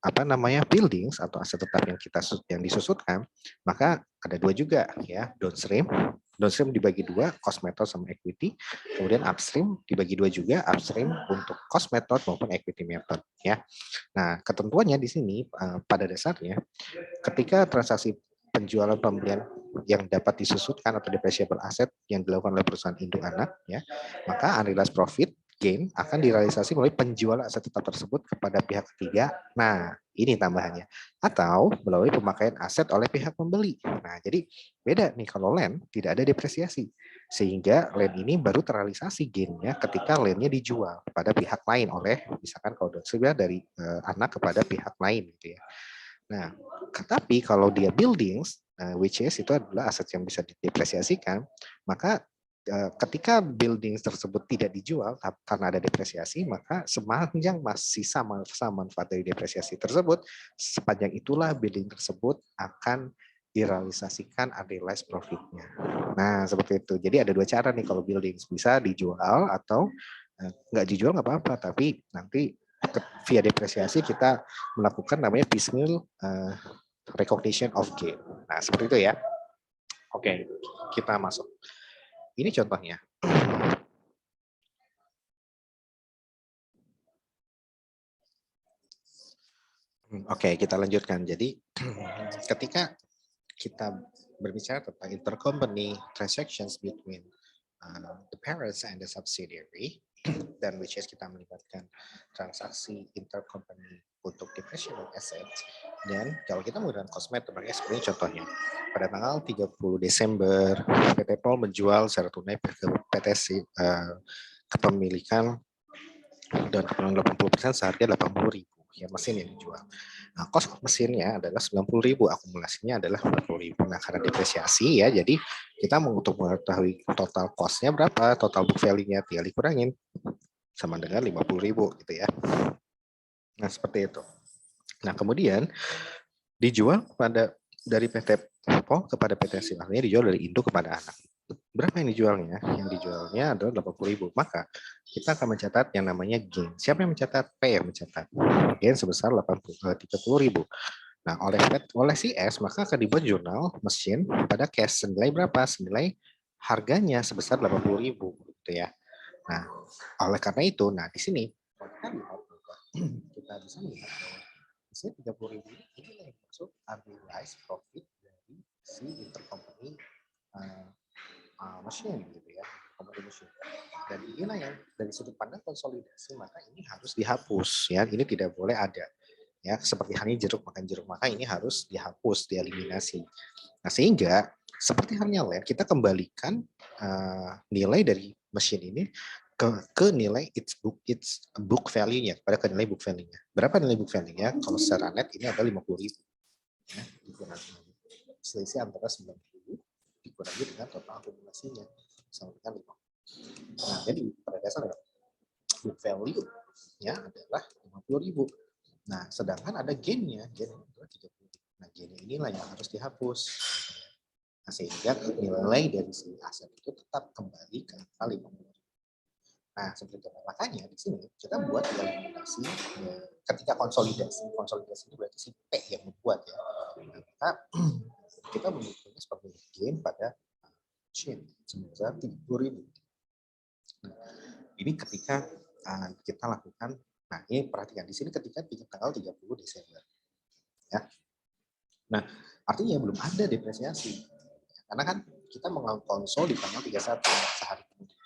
apa namanya buildings atau aset tetap yang disusutkan, maka ada dua juga ya, downstream. Downstream dibagi dua, cost method sama equity. Kemudian upstream dibagi dua juga, upstream untuk cost method maupun equity method ya. Nah, ketentuannya di sini pada dasarnya ketika transaksi penjualan pembelian yang dapat disusutkan atau depreciable asset yang dilakukan oleh perusahaan induk anak ya, maka unrealized profit gain akan direalisasi melalui penjualan aset tetap tersebut kepada pihak ketiga. Nah, ini tambahannya. Atau melalui pemakaian aset oleh pihak pembeli. Nah, jadi beda nih kalau land tidak ada depresiasi. Sehingga land ini baru terrealisasi gain-nya ketika land-nya dijual pada pihak lain oleh misalkan kalau sudah dari anak kepada pihak lain gitu ya. Nah, tapi kalau dia buildings, which is itu adalah aset yang bisa didepresiasikan, maka ketika buildings tersebut tidak dijual karena ada depresiasi, maka sepanjang masih sisa manfaat dari depresiasi tersebut, sepanjang itulah building tersebut akan direalisasikan unrealized profit-nya. Nah, seperti itu. Jadi ada dua cara nih kalau buildings, bisa dijual atau nggak dijual nggak apa-apa, tapi nanti via depresiasi kita melakukan namanya piecemeal recognition of gain. Nah, seperti itu ya. Oke, kita masuk. Ini contohnya. Oke, kita lanjutkan. Jadi, ketika kita berbicara tentang intercompany transactions between the parents and the subsidiary, dan which is kita melibatkan transaksi intercompany untuk depreciable assets, dan kalau kita menggunakan cost method, seperti contohnya, pada tanggal 30 Desember, PT POL menjual secara tunai ke PT kepemilikan dan kepemilikan 80% seharga 80.000 ya mesin yang dijual. Nah, cost mesinnya adalah 90.000, akumulasinya adalah 40.000. Nah, karena depresiasi ya, jadi kita untuk mengetahui total cost-nya berapa, total book value-nya tinggal dikurangin sama dengan 50.000 gitu ya. Nah, seperti itu. Nah, kemudian dijual dari PT POL kepada PT SIM, artinya dijual dari induk kepada anak. Berapa yang dijualnya? Yang dijualnya adalah 80.000. Maka kita akan mencatat yang namanya gain. Siapa yang mencatat? P yang mencatat. Gain sebesar 30.000. Nah, oleh CS maka akan dibuat jurnal mesin pada cash senilai berapa? Senilai harganya sebesar 80.000 gitu ya. Nah, oleh karena itu, nah di sini kita bisa melihat bahwa misalnya 30.000 ini yang maksud unrealized profit dari si intercompany machine gitu ya, company machine. Dan inilah yang dari sudut pandang konsolidasi maka ini harus dihapus ya, ini tidak boleh ada ya, seperti halnya jeruk makan jeruk, maka ini harus dihapus, dieliminasi. Nah, sehingga seperti halnya land, kita kembalikan nilai dari mesin ini ke nilai its book value-nya, pada nilai book value-nya. Berapa nilai book value-nya? Kalau secara net ini ada 50.000 ya, selisih antara 90 dikurangi dengan total akumulasinya sama dengan 50. Nah, jadi pada dasarnya book value-nya adalah 50.000. Nah, sedangkan ada gain-nya, gain adalah 30. Nah, gain inilah yang harus dihapus. Nah, sehingga nilai dari si aset itu tetap kembali ke angka 50. Nah, seperti itu. Makanya di sini kita buat eliminasi ketika konsolidasi itu berarti si P yang membuat ya. Nah, maka kita menghitungnya seperti gain pada chain sebesar 30.000. Nah, ini ketika kita lakukan, nah ini perhatikan di sini ketika tanggal 30 Desember. Ya. Nah, artinya belum ada depresiasi. Karena kan kita mengkonsol di tanggal 31 sehari kemudian.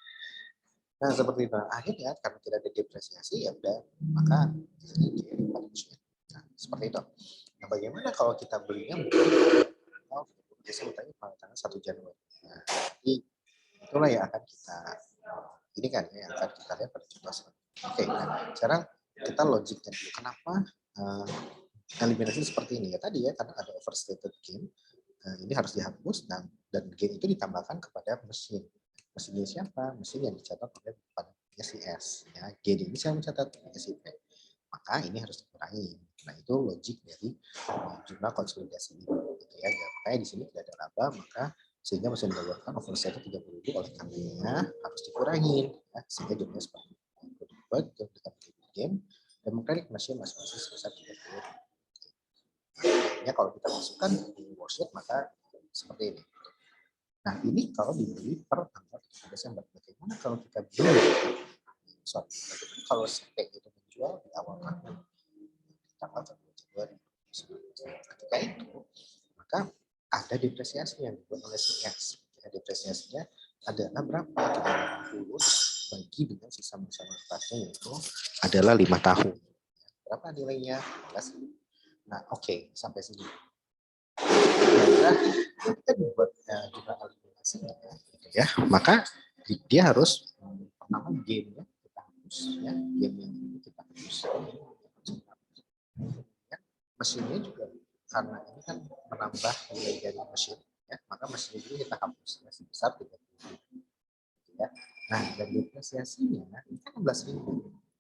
Nah, seperti itu. Akhirnya karena tidak ada depresiasi ya udah, maka ini nah, seperti itu. Nah, bagaimana kalau kita belinya Desember pada tanggal 1 Januari. Nah, jadi itulah yang akan kita ini kan yang akan kita lihat pada contoh selanjutnya. Oke, nah sekarang kita logiknya dulu. Kenapa eliminasi seperti ini ya tadi ya, karena ada overstated gain, ini harus dihapus dan gain itu ditambahkan kepada mesin. Mesinnya siapa? Mesin yang dicatat oleh SIS. Ya, gain ini saya mencatat SIP. Maka ini harus dikurangi. Nah, itu logik dari jumlah konsolidasi ini. Gitu ya. Makanya di sini tidak ada laba, maka sehingga mesin mendapatkan overstated 30.000 oleh karenanya harus dikurangi. Ya, sehingga jumlahnya seperti itu. Dengan gain dan mengkredit mesin masing-masing sebesar 30.000. Makanya kalau kita masukkan di worksheet maka seperti ini. Nah, ini kalau dibeli per tanggal 1 Desember. Bagaimana kalau kita beli? Bagaimana kalau sampai itu menjual di awal tahun tanggal 1 Januari? Ketika itu, maka ada depresiasi yang dibuat oleh CS. Ya, depresiasinya adalah berapa? 380 bagi dengan sisa masa manfaatnya yaitu adalah 5 tahun. Berapa nilainya? 15. Nah, oke, sampai sini. Nah, ketika dibuat juga eliminasinya, gitu ya, maka dia harus pertama game-nya kita hapus, ya, game yang ini kita hapus. Ya, mesinnya juga karena ini kan menambah nilai dari mesin, ya, maka mesin ini kita hapus ya, sebesar 30.000. Ya. Nah, dan depresiasinya ini kan 16.000.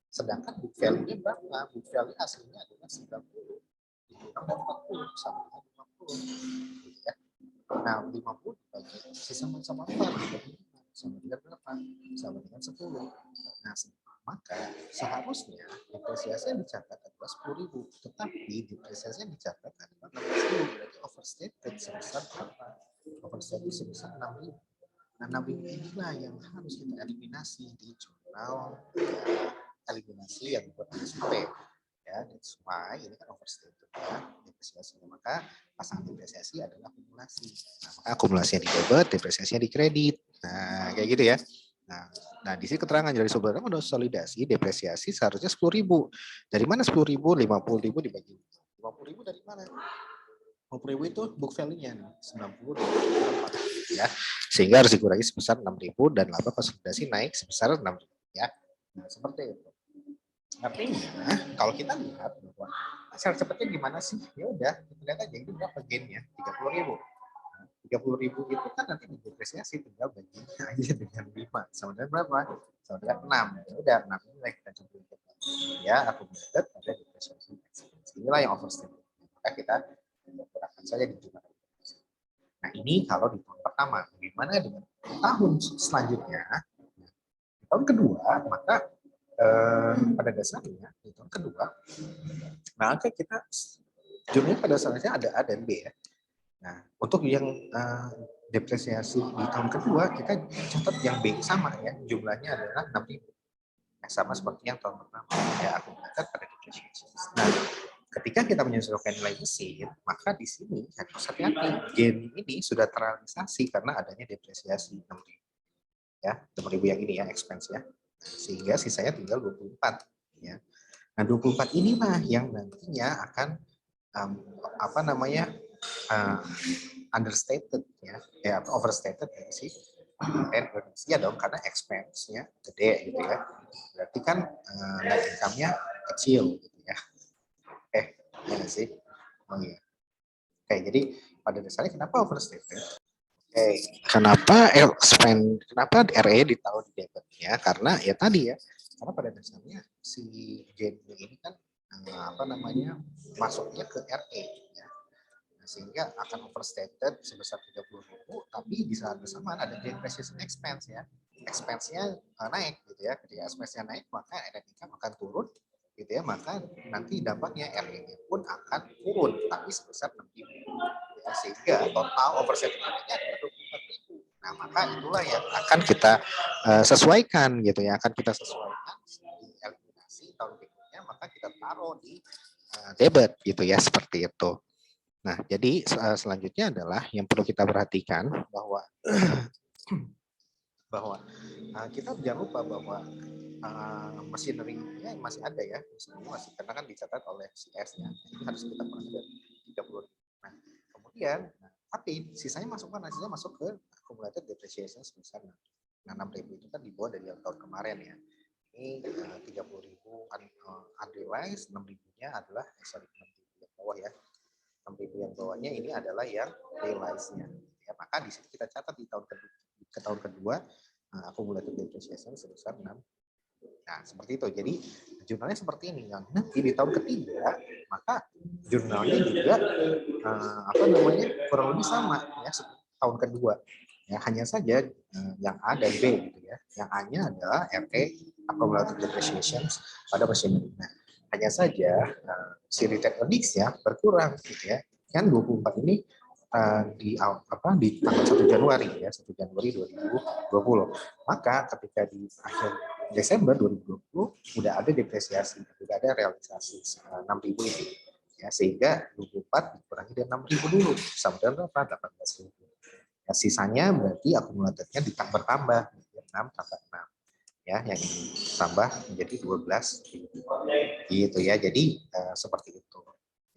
Sedangkan book value-nya berapa? Book value aslinya adalah 90. Ditambah 40 sama dengan 50. Gitu ya. Nah, 50 dibagi sisa sama dibagi sama dengan berapa? Sama dengan 10. Nah, maka seharusnya depresiasi yang dicatat adalah 10.000, tetapi depresiasi yang dicatat adalah 16.000. Berarti overstated sebesar berapa? Overstated sebesar 6.000. Nah, 6.000 inilah yang harus kita eliminasi di jurnal ya, eliminasi yang buat SUP. Ya, that's why ini kan overstated ya, depresiasinya. Maka pasangan depresiasi adalah akumulasi. Nah, maka akumulasinya di debit, depresiasinya di kredit. Nah, kayak gitu ya. Nah, di sini keterangan dari sumber konsolidasi depresiasi seharusnya 10.000. Dari mana 10.000? 50.000 dibagi 50.000 dari mana? 50.000 itu book value-nya 90 ya. Sehingga harus dikurangi sebesar 6.000 dan laba konsolidasi naik sebesar 6.000 ya. Nah, seperti itu. Artinya kalau kita lihat bahwa cara cepatnya gimana sih? Ya udah, kita lihat aja ini berapa gainnya? 30.000. 30.000 itu kan nanti didepresiasi tinggal bagi aja dengan 5 sama dengan berapa? Sama dengan 6. Ya udah 6 ini kita coba ya accumulated pada depresiasi expense. Inilah yang overstated. Maka kita gunakan saja di jumlah. Nah, ini kalau di tahun pertama. Bagaimana dengan tahun selanjutnya? Di tahun kedua, maka pada dasarnya di tahun kedua, maka kita jumlahnya pada dasarnya ada A dan B ya. Nah, untuk yang depresiasi di tahun kedua, kita catat yang B sama ya, jumlahnya adalah 6.000. Nah, sama seperti yang tahun pertama ya, aku catat pada depresiasi. Nah, ketika kita menyesuaikan nilai mesin, maka di sini harus hati-hati. Gain ini sudah terrealisasi karena adanya depresiasi 6.000. Ya, 6.000 yang ini ya, expense ya. Sehingga sisanya tinggal 24 ya. Nah, 24 inilah yang nantinya akan apa namanya? Understated ya, overstated ya sih. Ya dong, karena expense-nya gede gitu ya. Berarti kan net income-nya kecil gitu ya. Ya sih. Oh iya. Oke, jadi pada dasarnya kenapa overstated? Kenapa RE ditaruh di debit ya? Karena ya tadi ya, karena pada dasarnya si gain ini kan apa namanya masuknya ke RE ya. Nah, sehingga akan overstated sebesar 30.000, tapi di saat bersamaan ada depreciation expense ya. Expense-nya naik gitu ya. Ketika expense-nya naik, maka net income akan turun gitu ya, maka nanti dampaknya RE-nya pun akan turun tapi sebesar 6.000 ya, sehingga total overstated RE-nya adalah 24.000. Nah, maka itulah yang akan kita sesuaikan gitu ya, akan kita sesuaikan di eliminasi tahun berikutnya, maka kita taruh di debit gitu ya, seperti itu. Nah, jadi selanjutnya adalah yang perlu kita perhatikan bahwa kita jangan lupa bahwa machinery-nya masih ada ya, masih karena kan dicatat oleh CS-nya, ini harus kita perhatikan 30. Nah, kemudian tapi sisanya masuk ke accumulated depreciation sebesar 6.000 itu kan dibawa dari yang tahun kemarin ya. Ini 30.000 unrealized, 6.000-nya adalah 6.000 yang bawah ya. 6.000 yang bawahnya ini adalah yang realized-nya. Ya, maka di sini kita catat di tahun kedua accumulated depreciation sebesar 6. Nah, seperti itu. Jadi jurnalnya seperti ini. Yang nanti di tahun ketiga, maka jurnalnya juga apa namanya kurang lebih sama ya tahun kedua. Ya, hanya saja yang A dan B gitu ya. Yang A-nya adalah RE accumulated depreciation pada machinery. Nah, hanya saja si retained earnings ya berkurang gitu ya. Kan 24 ini di tanggal 1 Januari ya, 1 Januari 2020. Maka ketika di akhir Desember 2020 udah ada depresiasi, udah ada realisasi 6.000 itu. Ya, sehingga 24 dikurangi dari 6.000 dulu sama dengan berapa? 18.000. Ya, sisanya berarti akumulatornya bertambah 6 tambah 6 ya, yang ini tambah menjadi 12.000 gitu ya. Jadi seperti itu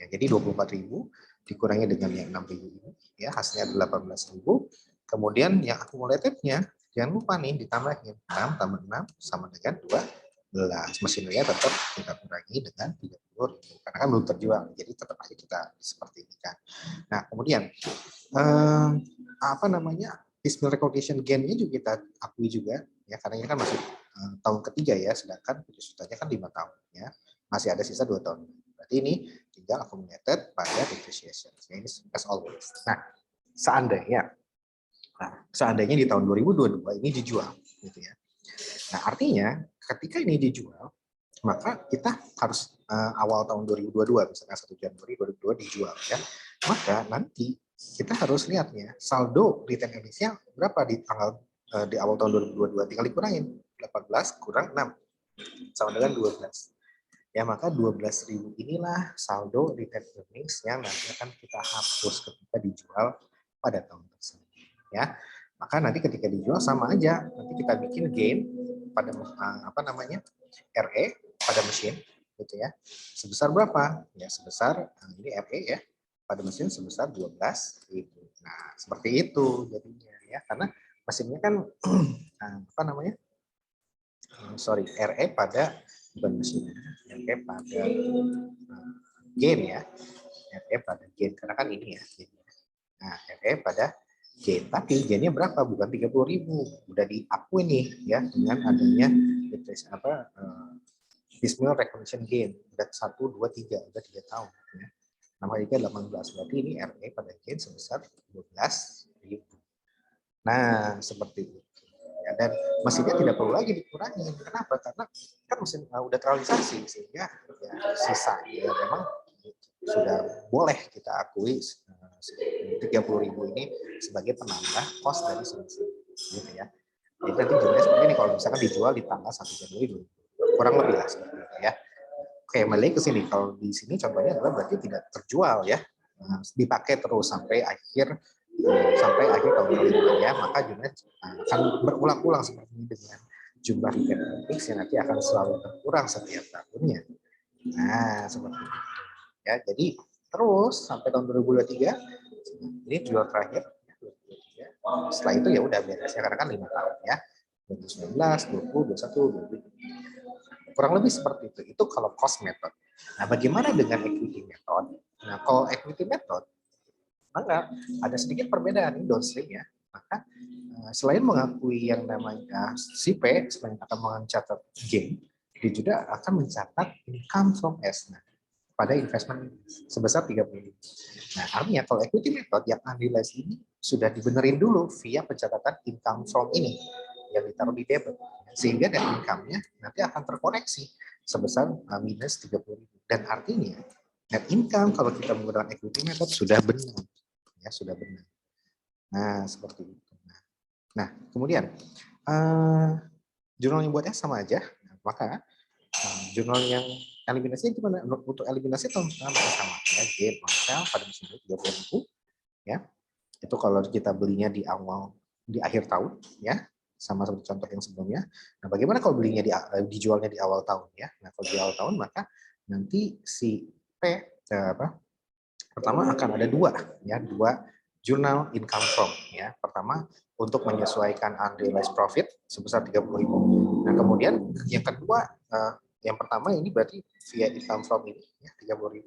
ya. Jadi 24.000 dikurangi dengan yang 6.000 ini ya, hasilnya 18.000. Kemudian yang akumulatifnya jangan lupa nih ditambahin 6 tambah 6 sama dengan 12. Mesinnya tetap kita kurangi dengan 30.000 karena kan belum terjual, jadi tetap aja kita seperti ini kan. Nah kemudian apa namanya, Bismil recognition gain-nya juga kita akui juga ya, karena ini kan masih tahun ketiga ya, sedangkan jutanya kan 5 tahun ya, masih ada sisa 2 tahun. Berarti ini tinggal accumulated pada depreciation. Ini as always. Nah, seandainya di tahun 2022 ini dijual gitu ya. Nah, artinya ketika ini dijual, maka kita harus awal tahun 2022, misalnya 1 Januari 2022 dijual ya. Maka nanti kita harus lihatnya saldo return earnings-nya berapa di awal tahun 2022, tinggal dikurangin 18 kurang 6 sama dengan 12. Ya, maka 12.000 inilah saldo return earnings yang nanti akan kita hapus ketika dijual pada tahun tersebut ya. Maka nanti ketika dijual sama aja, nanti kita bikin gain pada RE pada mesin gitu ya. Sebesar berapa? Ya sebesar ini RE ya pada mesin sebesar 12.000. Nah, seperti itu jadinya ya, karena mesinnya kan RE pada bukan mesin, RE pada gain ya. RE pada gain karena kan ini ya. Nah, RE pada gain, tapi gainnya berapa? Bukan 30.000, udah diakui nih ya dengan adanya Bismil recognition gain udah 1, 2, 3, udah 3 tahun ya. Nama 18, berarti ini RE pada gain sebesar 12.000. Nah, seperti itu. Ya, dan mesinnya tidak perlu lagi dikurangi. Kenapa? Karena kan mesin udah terrealisasi, sehingga ya, sisa ya memang sudah boleh kita akui 30.000 ini sebagai penambah cost dari mesin gitu ya. Jadi nanti jadinya seperti ini kalau misalkan dijual di tanggal 1 Januari 2020, kurang lebih lah seperti itu ya. Oke, balik ke sini. Kalau di sini contohnya adalah berarti tidak terjual ya, dipakai terus sampai akhir tahun kelima ya, maka unit akan berulang-ulang seperti ini dengan jumlah return earnings yang nanti akan selalu berkurang setiap tahunnya. Nah, seperti itu. Ya, jadi terus sampai tahun 2023 ini jual terakhir. Setelah itu ya udah beresnya karena kan 5 tahun ya. 2019, 20, 21, 22. Kurang lebih seperti itu. Itu kalau cost method. Nah, bagaimana dengan equity method? Nah, kalau equity method, maka ada sedikit perbedaan ini downstream ya. Maka selain mengakui yang namanya CP, selain akan mencatat gain, dia juga akan mencatat income from S pada investment sebesar 30.000. Nah, artinya kalau equity method yang unrealized ini sudah dibenerin dulu via pencatatan income from ini yang ditaruh di debit, sehingga net income-nya nanti akan terkoreksi sebesar minus 30.000. Dan artinya net income kalau kita menggunakan equity method sudah benar, ya sudah benar. Nah, seperti itu. Nah, kemudian jurnal yang buatnya sama aja, maka jurnal yang eliminasinya gimana? Untuk eliminasi tahun pertama sama ya, gain on pada musim 30.000 ya. Itu kalau kita belinya di akhir tahun ya, sama seperti contoh yang sebelumnya. Nah, bagaimana kalau belinya dijualnya di awal tahun ya? Nah, kalau di awal tahun maka nanti si pertama akan ada dua jurnal income from ya. Pertama untuk menyesuaikan unrealized profit sebesar 30.000. Nah, kemudian yang kedua yang pertama ini berarti via income from ini ya 30.000.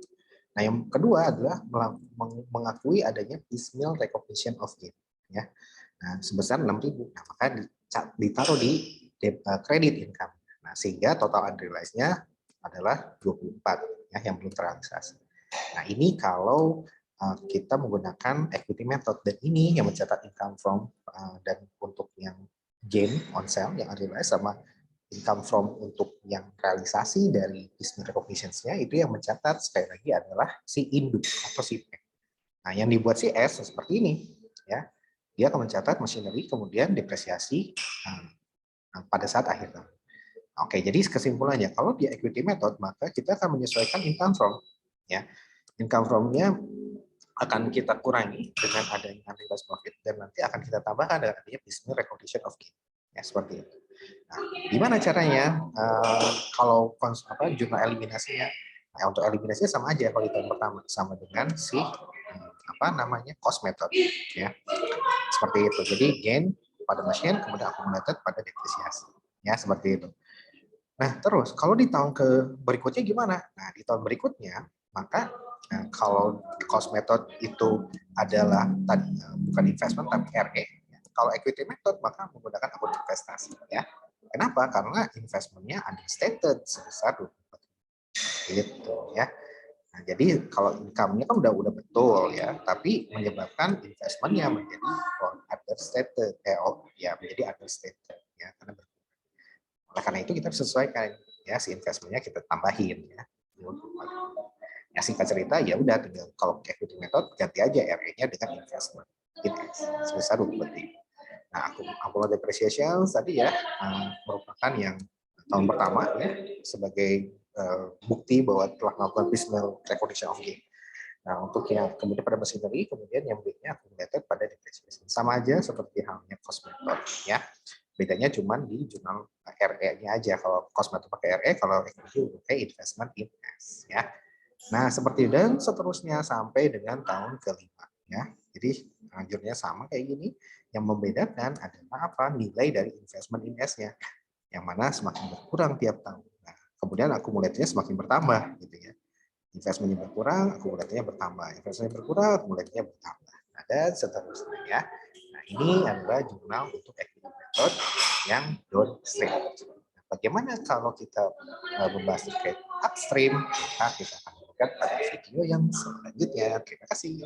Nah, yang kedua adalah mengakui adanya Bismil recognition of gain ya. Nah, sebesar 6.000. Nah, maka ditaruh di credit income. Nah, sehingga total unrealized-nya adalah 24 ya yang belum terrealisasi. Nah, ini kalau kita menggunakan equity method, dan ini yang mencatat income from dan untuk yang gain on sale yang unrealized sama income from untuk yang realisasi dari business recognition-nya itu yang mencatat sekali lagi adalah si induk atau si PEC. Nah, yang dibuat si S seperti ini, ya. Dia akan mencatat machinery, kemudian depresiasi pada saat akhir tahun. Oke, jadi kesimpulannya, kalau di equity method, maka kita akan menyesuaikan income from. Ya, income from-nya akan kita kurangi dengan adanya unrealized profit, dan nanti akan kita tambahkan dengan adanya business recognition of gain. Ya, seperti itu. Nah, gimana caranya? Kalau jurnal eliminasinya, nah, untuk eliminasinya sama aja kalau di tahun pertama, sama dengan si cost method, ya, seperti itu. Jadi gain pada machine, kemudian accumulated pada depresiasi, ya, seperti itu. Nah, terus kalau di tahun berikutnya gimana? Nah, di tahun berikutnya, maka kalau cost method itu adalah bukan investment tapi RE. Kalau equity method maka menggunakan akun investasi, ya. Kenapa? Karena investmentnya understated sebesar 20%. Gitu, ya. Nah, jadi kalau income-nya kan udah betul, ya, tapi menyebabkan investmentnya menjadi understated, menjadi understated, ya, karena oleh karena itu kita sesuaikan, ya, si investmentnya kita tambahin, ya. Ya, singkat cerita ya udah, tinggal kalau equity method ganti aja RE-nya dengan investment sebesar 20%. Nah, accumulated depreciation tadi ya merupakan yang tahun pertama, ya, sebagai bukti bahwa telah melakukan business recognition of gain. Nah, untuk yang kemudian pada machinery, kemudian yang B-nya accumulated pada depreciation. Sama aja seperti halnya cost method, ya. Bedanya cuma di jurnal RE-nya aja. Kalau cost method pakai RE, kalau equity pakai investment in S, ya. Nah, seperti dan seterusnya sampai dengan tahun kelima, ya. Jadi anjurnya sama kayak gini. Yang membedakan adalah apa? Nilai dari investment in S-nya, yang mana semakin berkurang tiap tahun. Nah, kemudian akumulasinya semakin bertambah, gitu ya. Investmentnya berkurang, akumulasinya bertambah. Investmentnya berkurang, akumulasinya bertambah. Nah, dan seterusnya, ya. Nah, ini adalah jurnal untuk equity method yang downstream. Bagaimana kalau kita membahas terkait upstream? Maka kita akan pada video yang selanjutnya. Terima kasih.